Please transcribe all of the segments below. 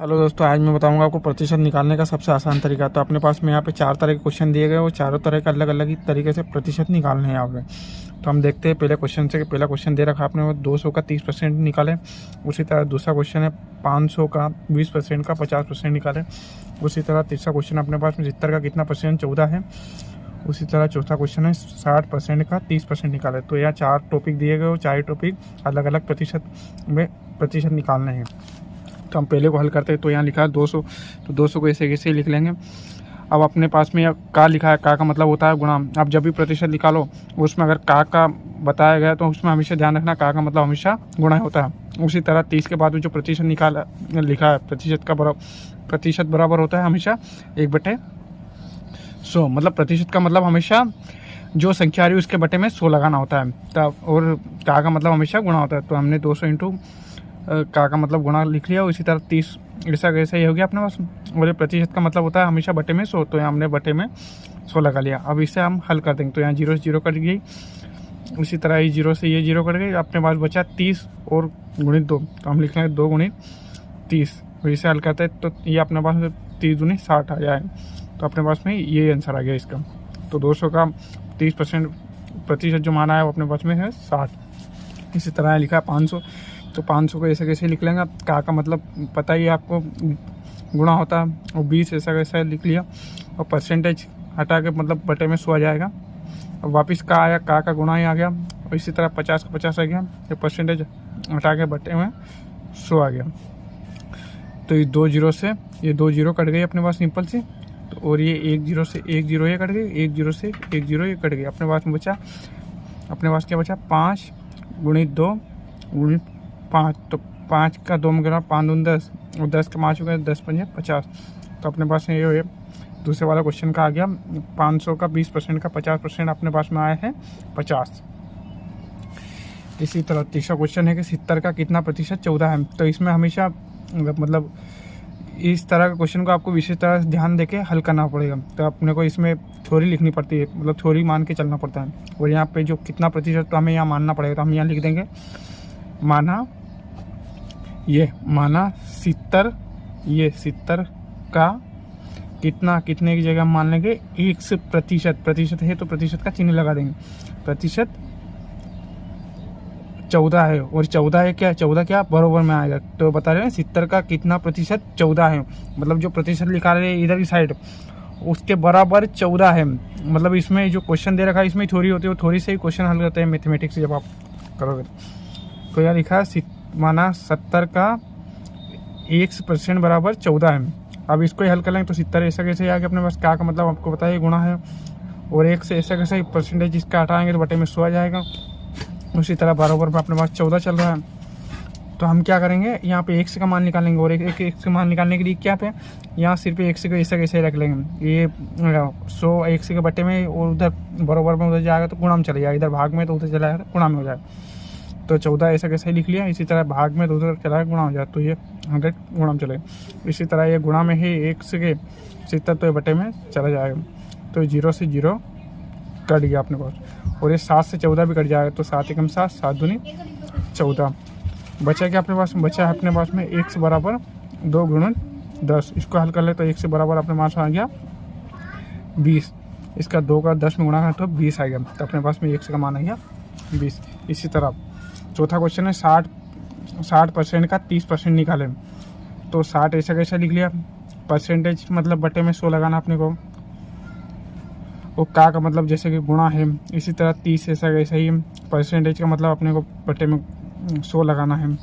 Hello दोस्तों, आज मैं बताऊंगा आपको प्रतिशत निकालने का सबसे आसान तरीका। तो अपने पास में यहाँ पे 4 तरह के क्वेश्चन दिए गए, वो चारों तरह के अलग अलग ही तरीके से प्रतिशत निकालने हैं यहाँ पे। तो हम देखते हैं पहले क्वेश्चन से। पहला क्वेश्चन दे रखा आपने वो 200 का 30% निकाले। उसी तरह दूसरा क्वेश्चन है 500 का 20% का 50% निकाले। उसी तरह तीसरा क्वेश्चन अपने पास में 70 का कितना परसेंट 14 है। उसी तरह चौथा क्वेश्चन है 60% का 30% निकाले। तो यहाँ 4 टॉपिक दिए गए, वो 4 टॉपिक अलग अलग प्रतिशत में प्रतिशत निकालने हैं। तो हम पहले को हल करते हैं। तो यहाँ लिखा है 200, तो 200 को ऐसे कैसे लिख लेंगे। अब अपने पास में का लिखा है, का मतलब होता है गुणा। अब जब भी प्रतिशत निकालो उसमें अगर का बताया गया तो उसमें हमेशा ध्यान रखना का मतलब हमेशा गुणा होता है। उसी तरह 30 के बाद में जो प्रतिशत लिखा है प्रतिशत बराबर होता है हमेशा 1/100। मतलब प्रतिशत का मतलब हमेशा जो संख्या आ रही है उसके बटे में 100 लगाना होता है। तब और का मतलब हमेशा गुणा होता है। तो हमने 200 इंटू का मतलब गुणा लिख लिया। इसी तरह 30 ऐसा कैसे ये हो गया अपने पास। और ये प्रतिशत का मतलब होता है हमेशा बटे में 100। तो यहाँ हमने बटे में 100 लगा लिया। अब इसे हम हल कर देंगे। तो यहाँ 0 से 0 कट गई। उसी तरह ये 0 से ये 0 कट गई। अपने पास बचा 30 और गुणित 2। तो हम लिख लेंगे 2 गुणित 30। और इसे हल करते हैं तो ये अपने पास 30 दूनी 60 आ जाए। तो अपने पास में ये आंसर आ गया इसका। तो 200 का 30% प्रतिशत जो माना है वो अपने पास में है 60। इसी तरह लिखा है 500। तो 500 को ऐसे कैसे लिख लेंगे। का मतलब पता ही है आपको गुणा होता है। और 20 ऐसा कैसा लिख लिया। और परसेंटेज हटा के मतलब बटे में 100 आ जाएगा। अब वापस का आया, का गुणा ही आ गया। और इसी तरह 50 का 50 आ गया। ये परसेंटेज हटा के बटे में 100 आ गया। तो ये 2 0 से ये 2 0 कट गई अपने पास सिंपल सी। तो और ये 1 0 से 1 0 ये कट गई। 1 0 से 1 0 ये कट गई। अपने पास में बचा, अपने पास क्या बचा 5 गुणित 2 गुणित 5। तो 5 का 2 में गिरा 5 दून 10 और 10 का 5 हो गया 10 5 50। तो अपने पास में ये दूसरे वाला क्वेश्चन का आ गया 500 का 20% का 50% अपने पास में आया है 50। इसी तरह तीसरा क्वेश्चन है कि 70 का कितना प्रतिशत 14 है। तो इसमें हमेशा मतलब इस तरह के क्वेश्चन को आपको विशेष तरह से ध्यान देके हल करना पड़ेगा। तो अपने को इसमें थ्योरी लिखनी पड़ती है, मतलब थ्योरी मान के चलना पड़ता है। और यहाँ पे जो कितना प्रतिशत तो हमें यहाँ मानना पड़ेगा। तो हम यहाँ लिख देंगे माना 70, ये 70 का कितने की जगह हम मान लेंगे 1%। प्रतिशत है तो प्रतिशत का चिन्ह लगा देंगे। प्रतिशत 14 है और 14 है क्या, 14 क्या बराबर में आएगा। तो बता रहे हैं 70 का कितना प्रतिशत 14 है। मतलब जो प्रतिशत लिखा रहे हैं इधर की साइड उसके बराबर 14 है। मतलब इसमें जो क्वेश्चन दे रखा है इसमें थ्योरी होती है, वो थ्योरी से ही क्वेश्चन हल करते हैं मैथमेटिक्स से जब आप करोगे। तो यहाँ लिखा है माना 70 का 1% बराबर 14 है। अब इसको ही हल कर लेंगे। तो 70 ऐसा कैसे आ गया अपने पास। का मतलब आपको पता है गुणा है। और 1 से ऐसा कैसे परसेंटेज इसका हटाएंगे तो बटे में 100 आ जाएगा। उसी तरह बराबर में अपने पास 14 चल रहा है। तो हम क्या करेंगे यहाँ पे x का मान निकालेंगे। और एक x का मान निकालने के लिए क्या पे यहाँ सिर्फ x को ऐसा कैसे रख लेंगे। ये 100 x के बटे में और उधर बराबर में उधर जाएगा तो गुणा में चले जाएगा। इधर भाग में तो उधर चला जाएगा तो गुणा में हो जाएगा। तो 14 ऐसा कैसे लिख लिया। इसी तरह भाग में तो उधर चला गुणा हो जाए तो ये 100 गुणा में चलेगा। इसी तरह ये गुणा में ही 1 से 70 तो ये बटे में चला जाएगा। तो 0 से 0 कट गया अपने पास। और ये 7 से 14 भी कट जाएगा। तो 7 एकम 7 7 दूनी 14 बचा क्या अपने पास में। बचा है अपने पास में 1 बराबर 2 गुणित 10। इसको हल कर ले तो 1 से बराबर अपने पास आ गया 20। इसका 2 का 10 में गुणा है तो 20 आ गया। तो अपने पास में 1 का मान आ गया 20। इसी तरह चौथा क्वेश्चन है 60% का 30% निकालें। तो 60 ऐसा कैसा लिख लिया। परसेंटेज मतलब बटे में 100 लगाना अपने को। और का मतलब जैसे कि गुणा है। इसी तरह 30 ऐसा कैसा ही परसेंटेज का मतलब अपने को बटे में 100 लगाना है।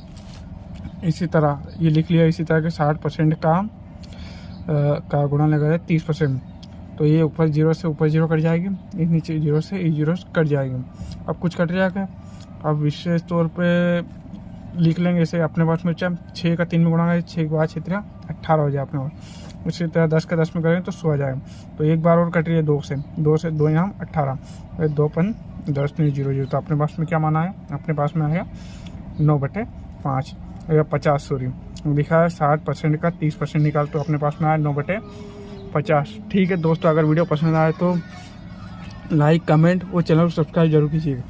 इसी तरह ये लिख लिया। इसी तरह के 60% का गुणा लगा है 30%। तो ये ऊपर 0 से ऊपर 0 कट जाएगी। इस नीचे 0 से इस 0 कट जाएगी। अब कुछ कट जाएगा। अब विशेष तौर पे लिख लेंगे ऐसे अपने पास में 6 का 3 में गुणा है 6 के बाद 6 18 हो जाए अपने पास। उसी तरह 10 का 10 में करें तो 100 आ जाएगा। तो एक बार और कट रही है 2 से 2 यहाँ 18 और 2 पन 10 में 0 0। तो अपने पास में क्या माना है। अपने पास में आएगा 9/5 या 50 सॉरी लिखा है 60% का 30% निकाल। तो अपने पास में आया 9/50। ठीक है दोस्तों, अगर वीडियो पसंद आए तो लाइक कमेंट और चैनल को सब्सक्राइब जरूर कीजिएगा।